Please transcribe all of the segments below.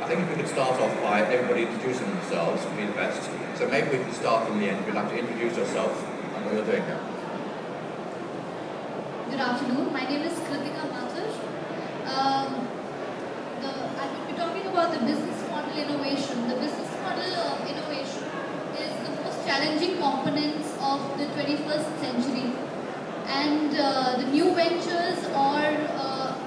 I think if we could start off by everybody introducing themselves would be the best. So maybe we can start from the end. If you'd like to introduce yourself and what you're doing here. Good afternoon. My name is Kritika Mathur. I will be talking about the business model innovation. The business model innovation is the most challenging components of the 21st century. And the new ventures or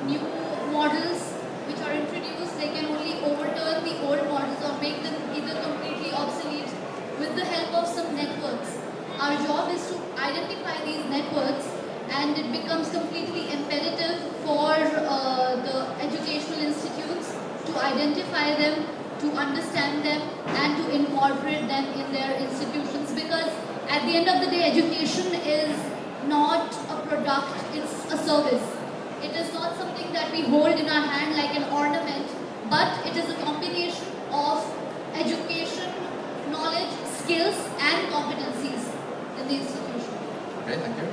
new models which are introduced, they can only overturn the old models or make them either completely obsolete with the help of some networks. Our job is to identify these networks, and it becomes completely imperative for the educational institutes to identify them, to understand them, and to incorporate them in their institutions, because at the end of the day, education is not a product, it's a service. It is not something that we hold in our hand like an ornament, but it is a combination of education, knowledge, skills, and competencies in the institution. Okay, thank you.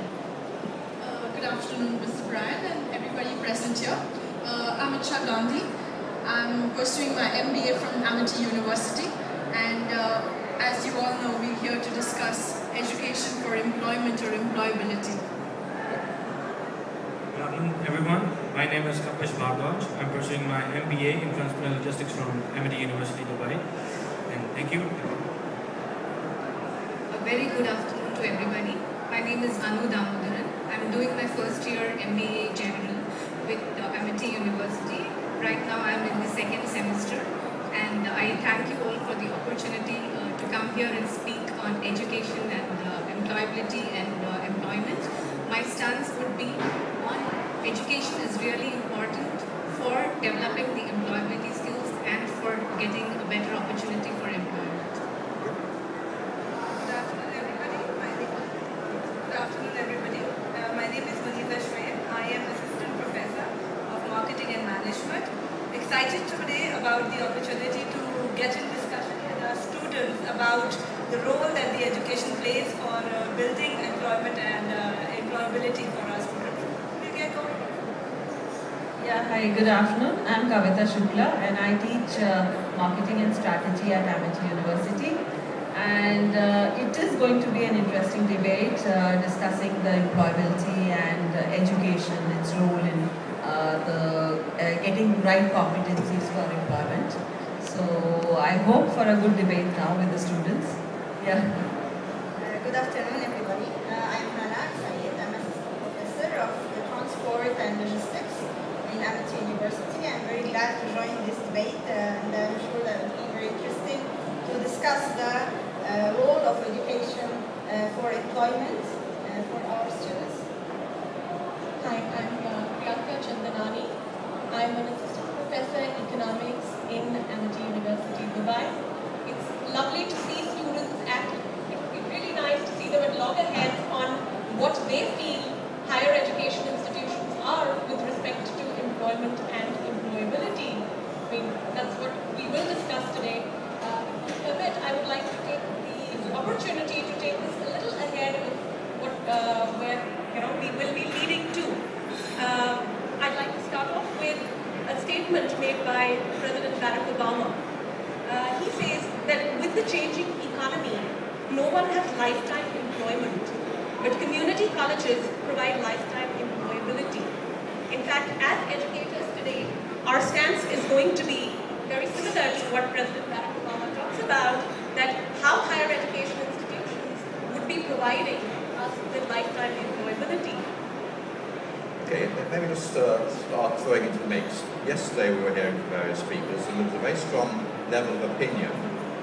Good afternoon, Mr. Brian and everybody present here. I'm Acha Gandhi. I'm pursuing my MBA from Amity University, and as you all know, we're here to discuss education for employment or employability. Good afternoon, everyone. My name is Kapish Bhardwaj. I'm pursuing my MBA in Transplant Logistics from Amity University, Dubai. And thank you. A very good afternoon to everybody. My name is Anu Damodaran. I'm doing my first year MBA General with Amity University. Right now I'm in the second semester, and I thank you all for the opportunity to come here and speak on education and employability and employment. My stance would be on education is really important for developing the employability skills and for getting a better opportunity for employment. Good afternoon, everybody. My name is Vanita Shreya. I am Assistant Professor of Marketing and Management. Excited today about the opportunity to get in discussion with our students about the role that the education plays for building employment and employability for our students. We'll get going. Yeah, hi, good afternoon. I'm Kavita Shukla, and I teach marketing and strategy at Amity University. And it is going to be an interesting debate discussing the employability and education, its role in getting right competencies for employment. So I hope for a good debate now with the students. Yeah. Good afternoon, everybody. I am Hana Sayed. I'm Assistant Professor of Transport and Logistics in Amity University. I'm very glad to join this debate, and I'm sure that it will be very interesting to discuss the role of education for employment for our students. Hi, I'm Priyanka Chandanani. I'm an Assistant Professor in Economics in Amity University, Dubai. It's lovely to see students it's really nice to see them at loggerheads on what they feel higher education institutions are with respect to employment and employability. I mean, that's what we will discuss today. If you permit, I would like to take the opportunity to take this a little ahead of where we will be leading to. I'd like to start off with a statement made by President Barack Obama. He says that with the changing economy, no one has lifetime employment, but community colleges provide lifetime employability. In fact, as educators today, our stance is going to be very similar to what President Barack Obama talks about, that how higher education institutions would be providing us with lifetime employability. Okay, maybe just start throwing into the mix. Yesterday we were hearing from various speakers, and there was a very strong level of opinion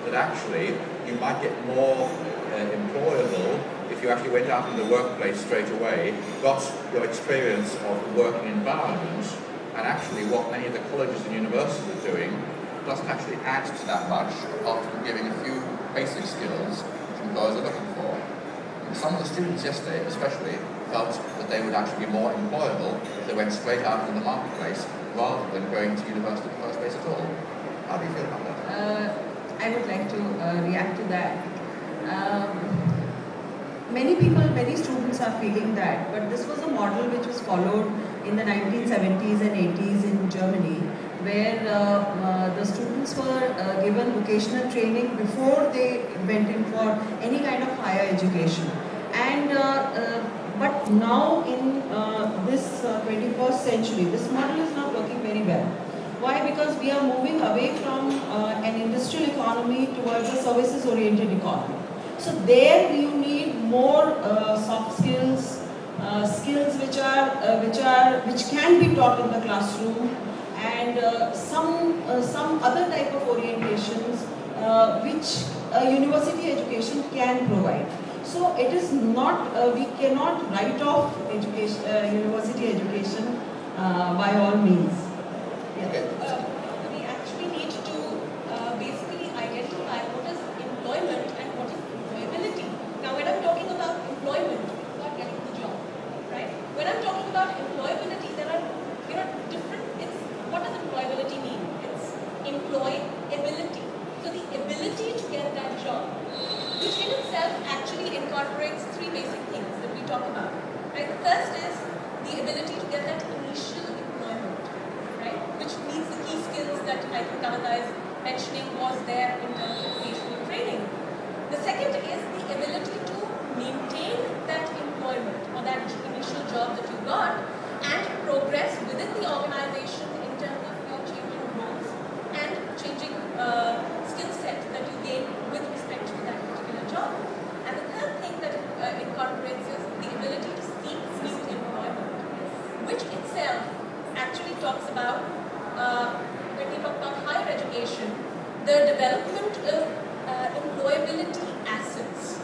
that actually you might get more employable if you actually went out in the workplace straight away, got your experience of the working environment, and actually what many of the colleges and universities are doing doesn't actually add to that much, apart from giving a few basic skills which employers are looking for. And some of the students yesterday especially felt that they would actually be more employable if they went straight out in the marketplace rather than going to university in the first place at all. How do you feel about that? I would like to react to that. Many students are feeling that, but this was a model which was followed in the 1970s and 80s in Germany, where the students were given vocational training before they went in for any kind of higher education. And but now in this 21st century, this model is not working very well. Why? Because we are moving away from an industrial economy towards a services-oriented economy. So there you need more soft skills, skills which can be taught in the classroom, and some other type of orientations which a university education can provide. So it is not, we cannot write off education, university education by all means. Okay. We actually need to basically identify what is employment and what is employability. Now when I'm talking about employment, it's not getting the job, right? When I'm talking about employability, there are different, what does employability mean? It's employability. So the ability to get that job, which in itself actually incorporates three basic things that we talk about. Right? The first is the ability to get that initial employment, right? Which means the key skills that I think Kavita is mentioning was there in terms of vocational training. The second is the ability to maintain that employment or that initial job that you got and progress within the organization in terms of your changing roles and changing skill set that you gain with respect to that particular job. And the third thing that incorporates is the ability to seek new employment, which itself actually talks about, when we talk about higher education, the development of employability assets.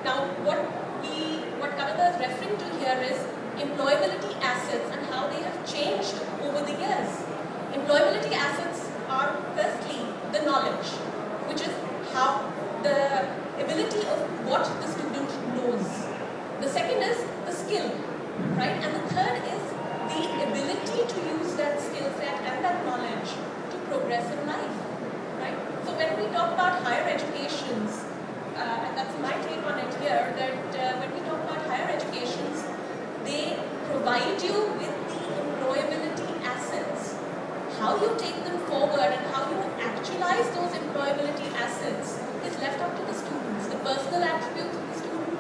Now, what Kavita is referring to here is employability assets and how they have changed over the years. Employability assets are firstly the knowledge, which is how the ability of what the student knows. The second is the skill, right? And the third is the ability to use that skill set and that knowledge to progress in life, right? So when we talk about higher educations, and that's my take on it here, that when we talk about higher educations, they provide you with the employability assets. How you take them forward and how you actualize those employability assets is left up to the students. The personal attributes of the student,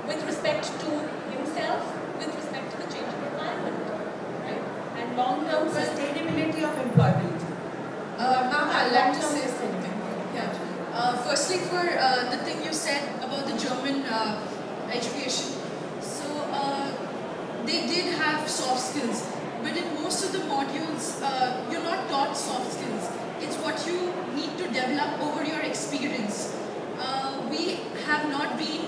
with respect to himself, with respect to the changing environment, right? And long-term Sustainability of employability. Ma'am, I'd like to say something. Yeah. Firstly, for the thing you said about the German education, so they did have soft skills, but in most of the modules, you're not taught soft skills. It's what you need to develop over your experience. We have not been,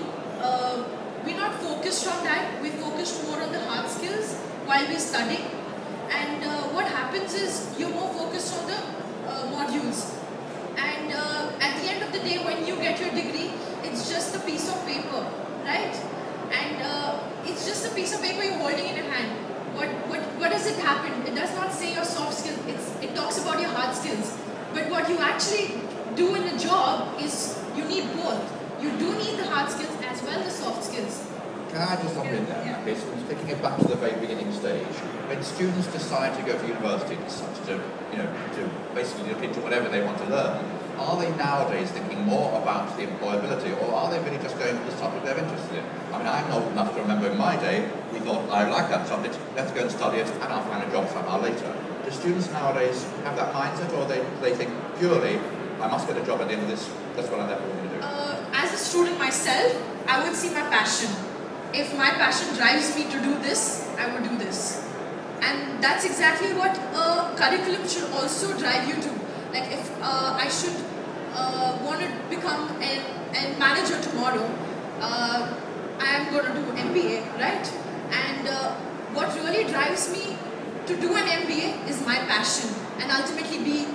we're not focused on that. We focused more on the hard skills while we're studying. And what happens is you're more focused on the modules. And at the end of the day, when you get your degree, it's just a piece of paper, right? And it's just a piece of paper you're holding in your hand. What does it happen? It does not say your soft skills. It talks about your hard skills. But what you actually do in a job is you need both. You do need the hard skills as well as the soft skills. Can I just hop in there? Yeah. Okay, so taking it back to the very beginning stage, when students decide to go to university to basically look into whatever they want to learn, are they nowadays thinking more about the employability, or are they really just going for the subject they're interested in? I mean, I'm old enough to remember in my day, we thought, I like that subject, let's go and study it, and I'll find a job somehow later. Do students nowadays have that mindset, or they think purely, I must get a job at the end of this, that's what I'm ever going to do? As a student myself, I would see my passion. If my passion drives me to do this, I would do this. And that's exactly what a curriculum should also drive you to. Like if I should want to become a manager tomorrow, I am going to do MBA, right? And what really drives me to do an MBA is my passion, and ultimately be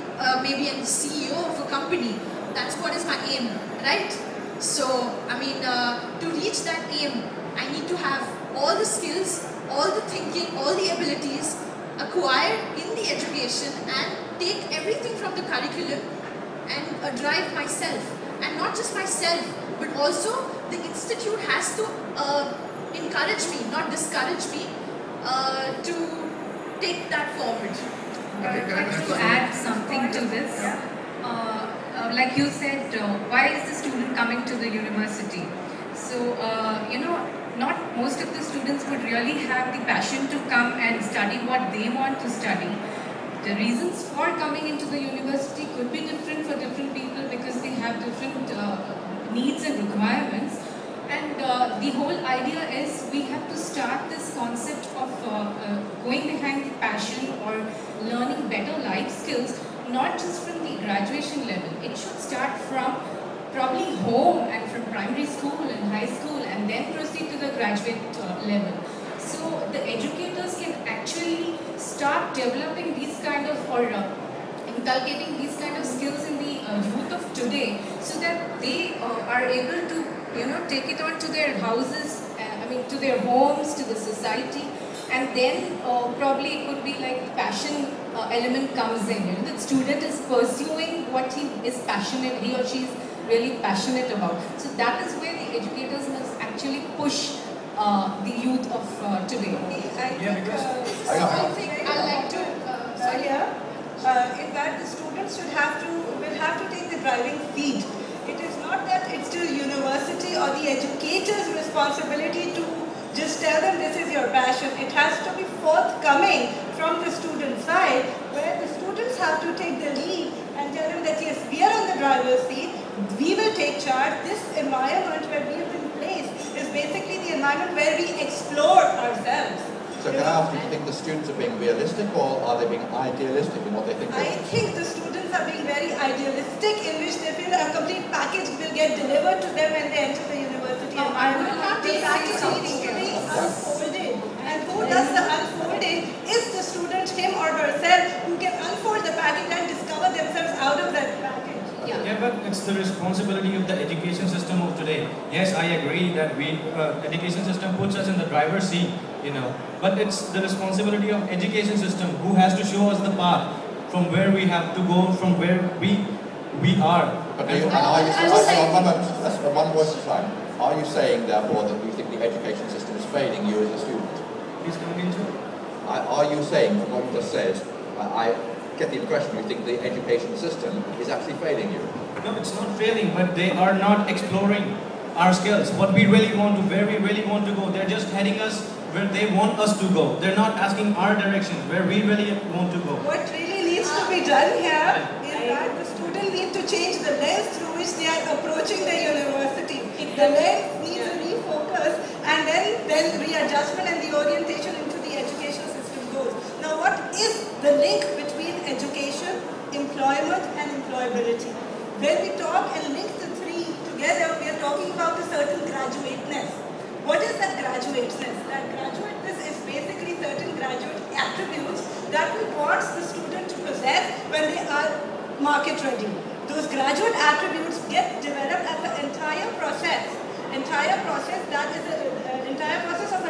maybe a CEO of a company. That's what is my aim, right? So, I mean, to reach that aim, I need to have all the skills, all the thinking, all the abilities acquired in the education, and take everything from the curriculum and drive myself. And not just myself, but also the institute has to encourage me, not discourage me, to take that forward. I would like to add something to this. like you said, why is the student coming to the university? So, not most of the students would really have the passion to come and study what they want to study. The reasons for coming into the university could be different for different people because they have different needs and requirements. And the whole idea is we have to start this concept of going behind the passion or learning better life skills, not just from the graduation level. It should start from probably home and from primary school and high school and then proceed to the graduate level. So the educators can actually start developing these kind of or inculcating these kind of skills in the youth of today so that they are able to take it on to their houses, to their homes, to the society, and then probably it could be like the passion element comes in. The student is pursuing what he or she is really passionate about. So that is where the educators must actually push the youth of today. I think I'd like to is that the students will have to take the driving seat. It is not that it's the university or the educator's responsibility to just tell them this is your passion. It has to be forthcoming from the student side, where the students have to take the lead and tell them that yes, we are on the driver's seat, we will take charge. This environment where we have been placed is basically the environment where we explore ourselves. So can I ask, do you think the students are being realistic or are they being idealistic in what they think? I think the students are being very idealistic, in which they feel a complete package will get delivered to them when they enter the university environment. The package needs to be unfolded. And who does the unfolding is the student, him or herself, who can unfold the package and discover themselves out of that package. Yeah, but it's the responsibility of the education system of today. Yes, I agree that education system puts us in the driver's seat, but it's the responsibility of education system who has to show us the path from where we have to go, from where we are. But one word at a time. Are you saying, therefore, that you think the education system is failing you as a student? Please come into it. Are you saying, from what you just said, I get the impression you think the education system is actually failing you? No, it's not failing, but they are not exploring our skills, what we really want to, where we really want to go. They're just heading us where they want us to go. They're not asking our directions, where we really want to go. What really needs to be done here is that the student needs to change the lens through which they are approaching the university. The lens needs a refocus, and then readjustment and the orientation into the education system goes. Now, what is the link between education, employment and employability? When we talk and link the three together, we are talking about a certain graduateness. What is that graduateness? That graduateness is basically certain graduate attributes that we want the student to possess when they are market ready. Those graduate attributes get developed as an entire process that is an entire process of a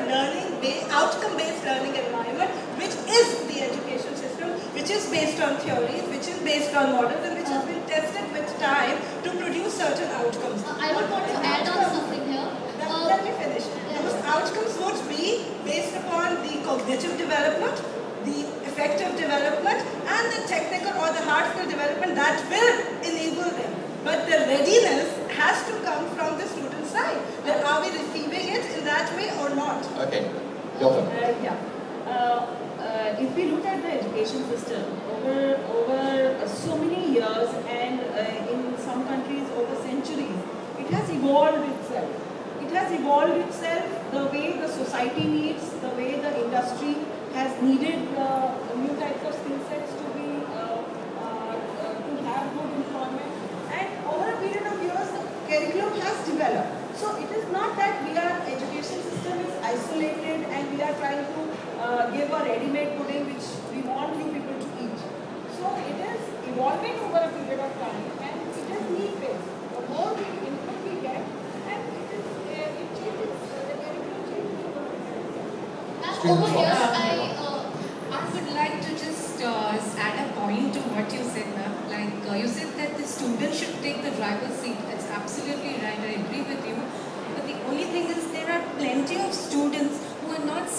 outcome-based learning environment, which is the education system, which is based on theories, which is based on models, and which has been tested with time to produce certain outcomes. I would want to add on something here. Let me finish. Those outcomes would be based upon the cognitive development, the effective development, and the technical or the hard skill development that will enable them. But the readiness has to come from the student side. That are we receiving it in that way or not? Okay, Yota. If we look at the education system over so many years and in some countries over centuries, it has evolved itself. It has evolved itself the way the society needs, the way the industry has needed new types of skill sets to have good employment. And over a period of years, the curriculum has developed. So it is not that education system is isolated and we are trying to give a ready-made pudding which we want you people to eat. So it is evolving over a period of time and it is need-based. The more input we get, and it changes, the curriculum changes over a period of time. Over here, I would like to just add a point to what you said, ma'am. Like you said that the student should take the driver's seat. That's absolutely right. I agree with you. But the only thing is there are plenty of students who are not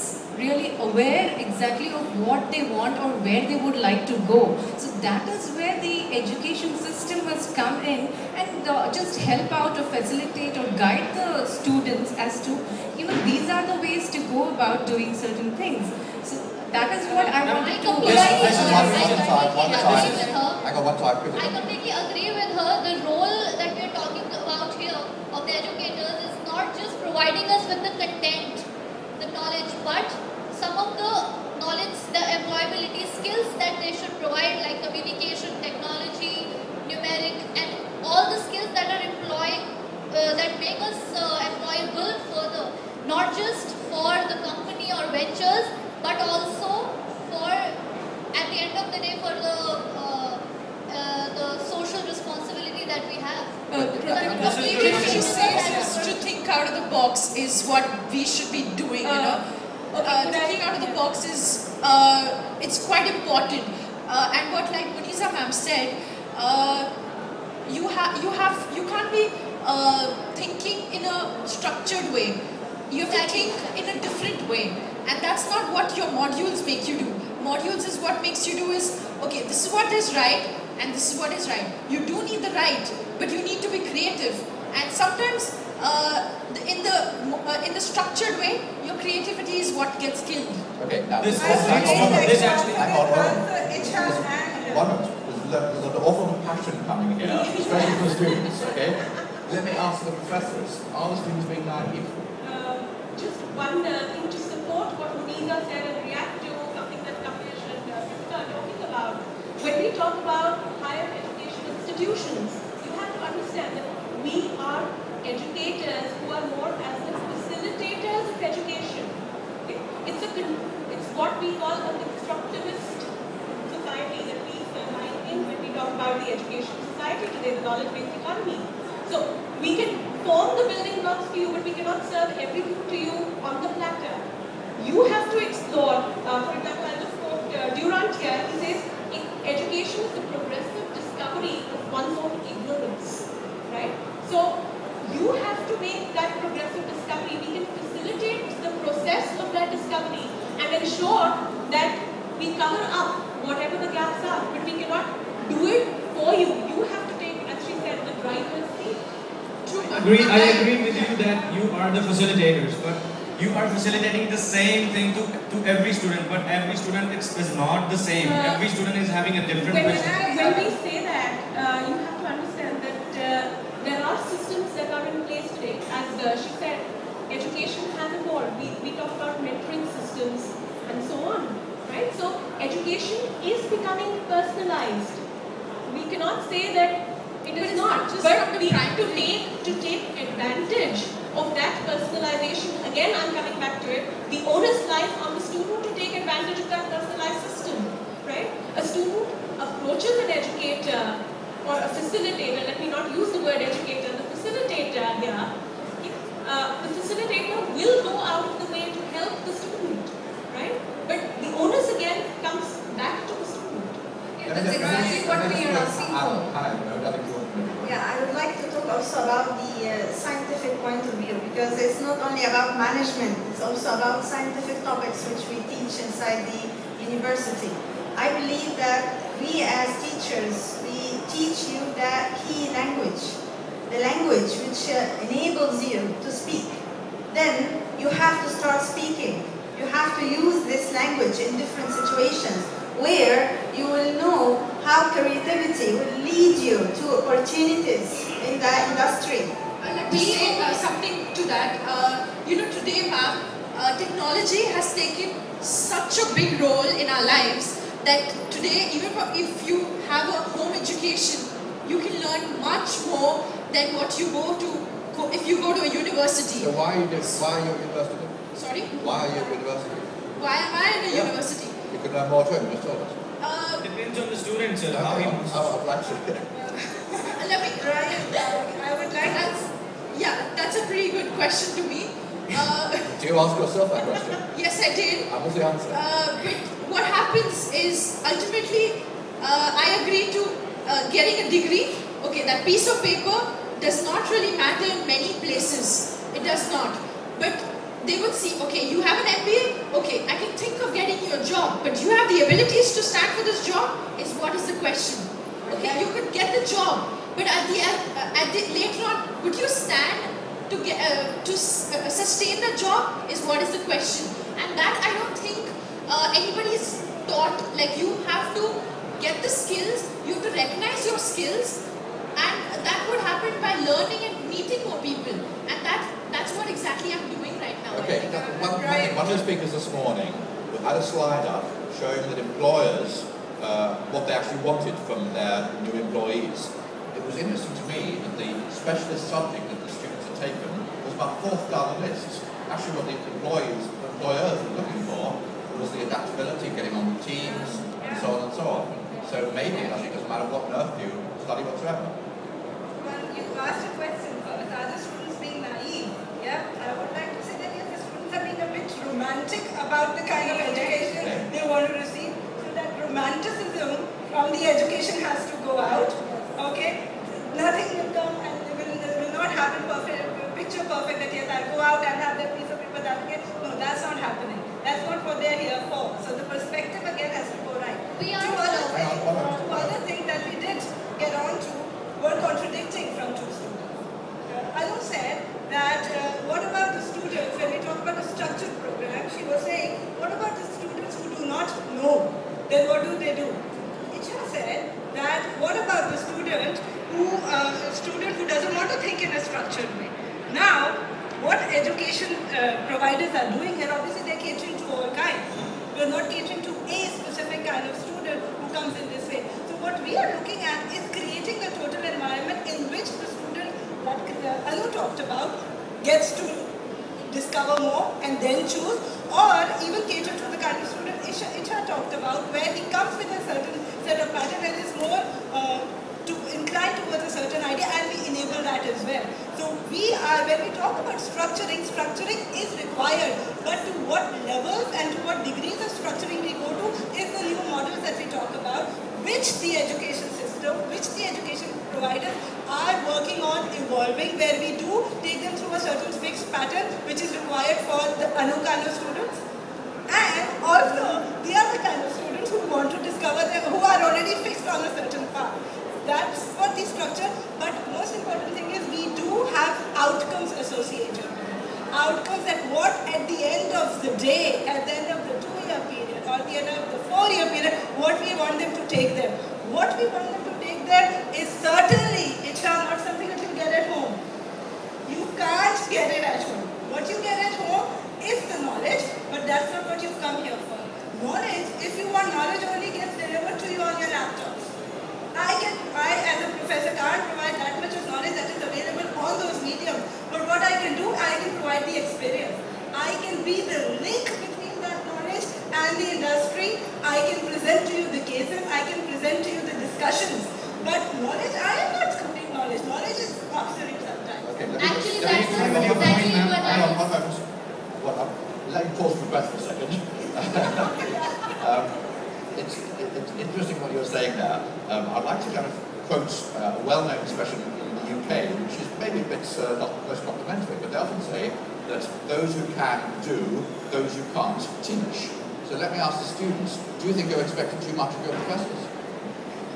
really aware exactly of what they want or where they would like to go. So that is where the education system must come in and just help out or facilitate or guide the students as to, these are the ways to go about doing certain things. So that is what I wanted to... I completely agree with her. The role that we are talking about here of the educators is not just providing us with the content, the knowledge, but some of the knowledge, the employability skills that they should provide, like communication, technology, numeric, and all the skills that are that make us employable further, not just for the company or ventures, but also for, at the end of the day, for the social responsibility that we have. What she says is to think out of the box is what we should be doing, thinking out of the box is, it's quite important. And what like Munisa ma'am said, you can't be thinking in a structured way. You have to think in a different way. And that's not what your modules make you do. Modules is what makes you do is, okay, this is what is right, and this is what is right. You do need the right, but you need to be creative. And sometimes, in the structured way, your creativity is what gets killed. Okay, now This there's actually... There's an awful passion coming here, especially for students, okay? Let me ask the professors, are the students being naive? Just one thing to support what Munisa said and react to something that Kapish and Krishna are talking about. When we talk about higher education institutions, you have to understand that we are educators who are more as the facilitators of education. Okay? It's what we call a constructivist society that we align in when we talk about the education society today, the knowledge-based economy. So we can form the building blocks for you, but we cannot serve everything to you on the platter. You have to explore. For example, I'll just quote Durant here. He says, education is the progressive discovery of one's own ignorance. Right? So you have to make that progressive discovery. We can facilitate the process of that discovery and ensure that we cover up whatever the gaps are, but we cannot do it for you. You have to take, as she said, the driver's seat. I agree with you that you are the facilitators, but you are facilitating the same thing to every student, but every student is not the same. Every student is having a different question. When we say that, you have to understand that there are systems that are in place today. As she said, education has evolved. We talk about mentoring systems and so on. Right? So education is becoming personalized. We cannot say that it is not, but we have to take advantage of that personalization. Again, I'm coming back to it. The onus lies on the student to take advantage of that personalized system. Right? A student approaches an educator or a facilitator. Let me not use the word educator. The facilitator here. The facilitator will go out of the way to help the student. Right? But the onus again comes back to the student. Yeah, that's exactly what we are asking for. Yeah, I would like to talk also about the scientific point of view, because it's not only about management, it's also about scientific topics which we teach inside the university. I believe that we as teachers, we teach you the key language, the language which enables you to speak. Then you have to start speaking. You have to use this language in different situations where you will know how creativity will lead you to opportunities in the industry. Let me say something to that. Today, ma'am, technology has taken such a big role in our lives that today, even if you have a home education, you can learn much more than what you if you go to a university. So why are you at university? Sorry? Why are you at university? Why am I in a university? You could learn more too, you just told us. Depends on the student, sir. Let me, I would like that's a pretty good question to me. Do you ask yourself that question? Yes, I did. And what's the answer? But what happens is, ultimately, I agree to getting a degree. Okay, that piece of paper does not really matter in many places. It does not. But they would see, okay, you have an MBA, okay, I can think of getting you a job, but do you have the abilities to stand for this job? Is what is the question. Okay, you could get the job, but later on, would you stand to sustain the job? Is what is the question. And that I don't think anybody is taught. Like, you have to get the skills, you have to recognize your skills, and that would happen by learning and meeting more people. And that's what exactly I'm doing right now. Okay, one of the speakers this morning had a slide up showing that employers, what they actually wanted from their new employees. It was interesting to me that the specialist subject that the students had taken was about fourth down the list. Actually, what the employers were looking for was the adaptability, getting on with teams, and so on and so on. So maybe it actually doesn't matter what on earth you study whatsoever. Well, you asked a question first. Are the students being naive? Yeah, I would like to say that yes, the students are being a bit romantic about the kind of education they want to receive. So that romanticism from the education has to go out. Okay, nothing will come and it will not happen perfect, picture perfect that yes, I'll go out and have that piece of paper that way. No, that's not happening. That's not what they're here for. So the perspective again has to go right. We are Two other things that we did get on to were contradicting from two students. Anu said that what about the students, when we talk about a structured program, she was saying, what about the students who do not know? Then what do they do? Icha said that what about the student who doesn't want to think in a structured way? Now, what education providers are doing here, obviously they're catering to all kinds. We're not catering to a specific kind of student who comes in this way. So what we are looking at is creating a total environment in which the student that Anu talked about gets to discover more and then choose, or even cater to the kind of student Isha talked about, where he comes with a certain set of pattern and is more inclined towards a certain idea, and we enable that as well. So when we talk about structuring is required, but to what levels and to what degrees of structuring we go to is the new models that we talk about, which the education system, which the education providers are working on evolving, where we do take them through a certain fixed pattern which is required for the Anu kind of students, and also the other kind of students who want to discover them, who are already fixed on a certain path. That's what the structure, but most important thing is we do have outcomes associated. Outcomes that what at the end of the day, at the end of the 2-year period or the end of the 4-year period, what we want them to take there. What we want them to take there is certainly, it's not something that you get at home. You can't get it at home. What you get at home is the knowledge, but that's not what you've come here for. Knowledge, if you want knowledge, only gets delivered to you on your laptops. I as a professor can't provide that much of knowledge that is available on those mediums. But what I can do, I can provide the experience. I can be the link between that knowledge and the industry. I can present to you the cases. I can present to you the discussions. But knowledge, I am not scooping knowledge. Knowledge is obsolete sometimes. Okay, actually, that's exactly what I was. Let me pause for breath for a second. It's interesting what you're saying there. I'd like to kind of quote a well-known expression in the UK, which is maybe a bit not most complimentary, but they often say that those who can do, those who can't teach. So let me ask the students, do you think you're expecting too much of your professors?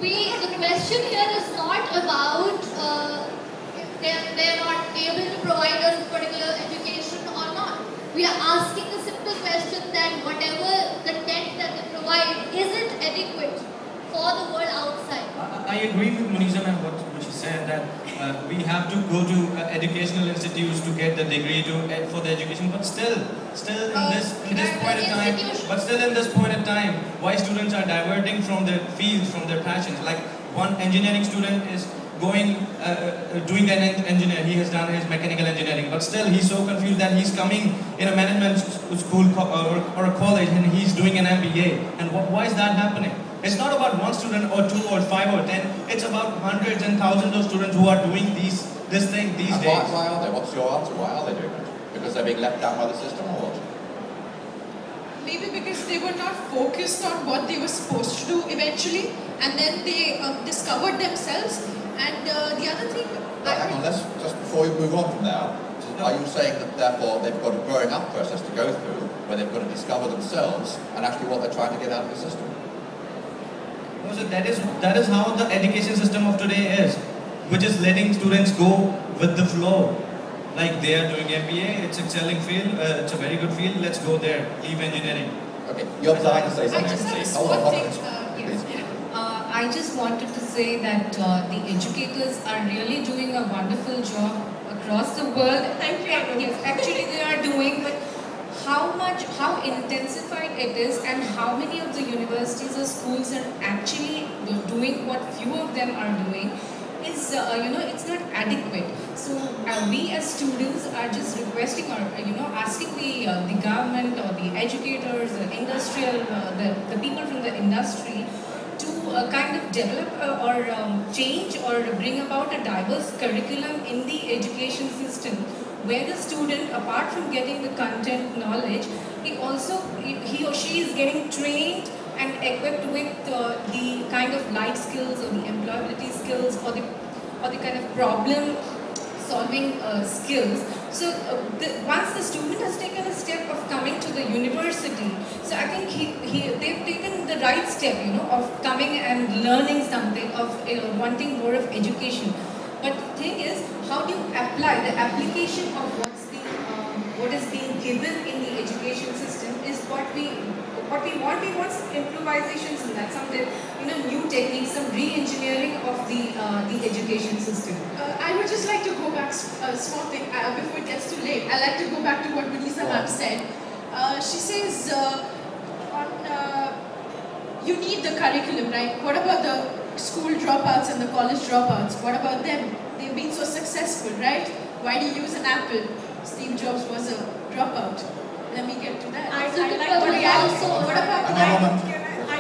The question here is not about if they're not able to provide us a particular education or not. We are asking a simple question that whatever the tech that they provide, is it adequate for the world outside? I agree with Muniza and what she said, that we have to go to educational institutes to get the degree for the education, but still in this point in time, why students are diverting from their fields, from their passions. Like one engineering student is doing an engineer, he has done his mechanical engineering, but still he's so confused that he's coming in a management school or a college and he's doing an MBA. And why is that happening? It's not about one student or 2 or 5 or 10, it's about hundreds and thousands of students who are doing this thing these days. Why are they? What's your answer? Why are they doing it? Because they're being let down by the system or what? Maybe because they were not focused on what they were supposed to do eventually, and then they discovered themselves. And the other thing... Hang on, let's just before we move on from there, to are you saying that therefore they've got a growing up process to go through, where they've got to discover themselves and actually what they're trying to get out of the system? No, so that is how the education system of today is, which is letting students go with the flow. Like they are doing MBA, it's excelling field, it's a very good field, let's go there, leave engineering. Okay, you're planning to say something. I just have a Hold on, small thing. please. I just wanted to say that the educators are really doing a wonderful job across the world. Thank you. Yes, actually they are doing, but how intensified it is, and how many of the universities or schools are actually doing what few of them are doing is, it's not adequate. So we as students are just requesting or, asking the government or the educators, the industrial, the people from the industry to kind of develop or change or bring about a diverse curriculum in the education system, where the student, apart from getting the content knowledge, he or she is getting trained and equipped with the kind of life skills or the employability skills or the kind of problem solving skills. So once the student has taken a step of coming to the university, so I think they've taken the right step, of coming and learning something, of wanting more of education. But the thing is, how do you apply the application of what is being given in the education system is what we want. We want some improvisations in that, some new techniques, some re-engineering of the education system. I would just like to go back a small thing before it gets too late. I'd like to go back to what Vanessa ma'am said. She says you need the curriculum, right? What about the school dropouts and the college dropouts? What about them? They've been so successful, right? Why do you use an Apple? Steve Jobs was a dropout. Let me get to that. I'd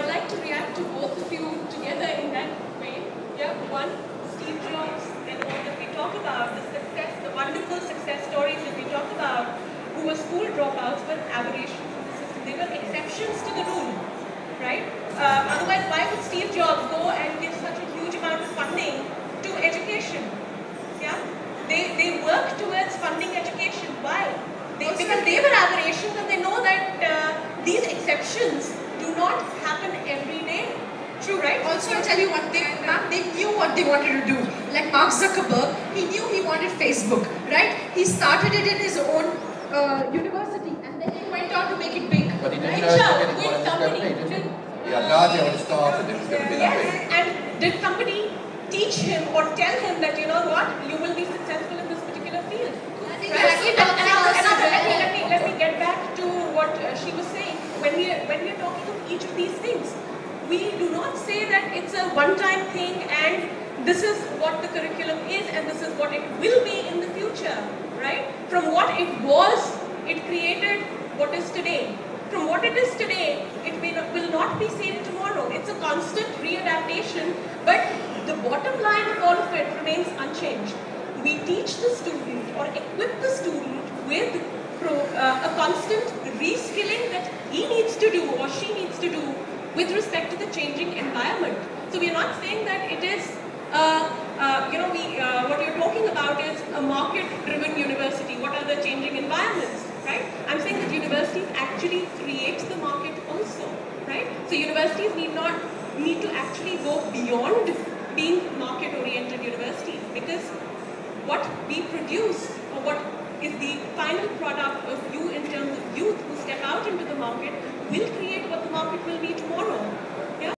like to react to both of you together in that way. Yeah, one, Steve Jobs and all that we talk about, the success, the wonderful success stories that we talk about, who were school dropouts, were aberrations in the system. They were exceptions to the rule, right? Otherwise, why would Steve Jobs go and give such a huge amount of funding to education? Yeah, they work towards funding education. Why? Because they were aberrations, and they know that these exceptions do not happen every day. True, right? Also, I'll tell you one thing, ma'am, they knew what they wanted to do. Like Mark Zuckerberg, he knew he wanted Facebook, right? He started it in his own university, and then he went on to make it big. But he didn't right? know it was going to be, did he? He had no idea when it started, it was going to be that big. And did somebody teach him or tell him that, you know what, you will be successful in this particular field? Let me get back to what she was saying. When we are talking of each of these things, we do not say that it's a one-time thing and this is what the curriculum is and this is what it will be in the future, right? From what it was, it created what is today. From what it is today, it will not be same tomorrow. It's a constant readaptation, but the bottom line of all of it remains unchanged. We teach the student or equip the student with a constant reskilling that he needs to do or she needs to do with respect to the changing environment. So we are not saying that it is, what we are talking about is a market-driven university. What are the changing environments, right? I'm saying that universities actually create the market also, right? So universities need to actually go beyond being market-oriented universities, because what we produce or what is the final product of you in terms of youth who step out into the market will create what the market will be tomorrow.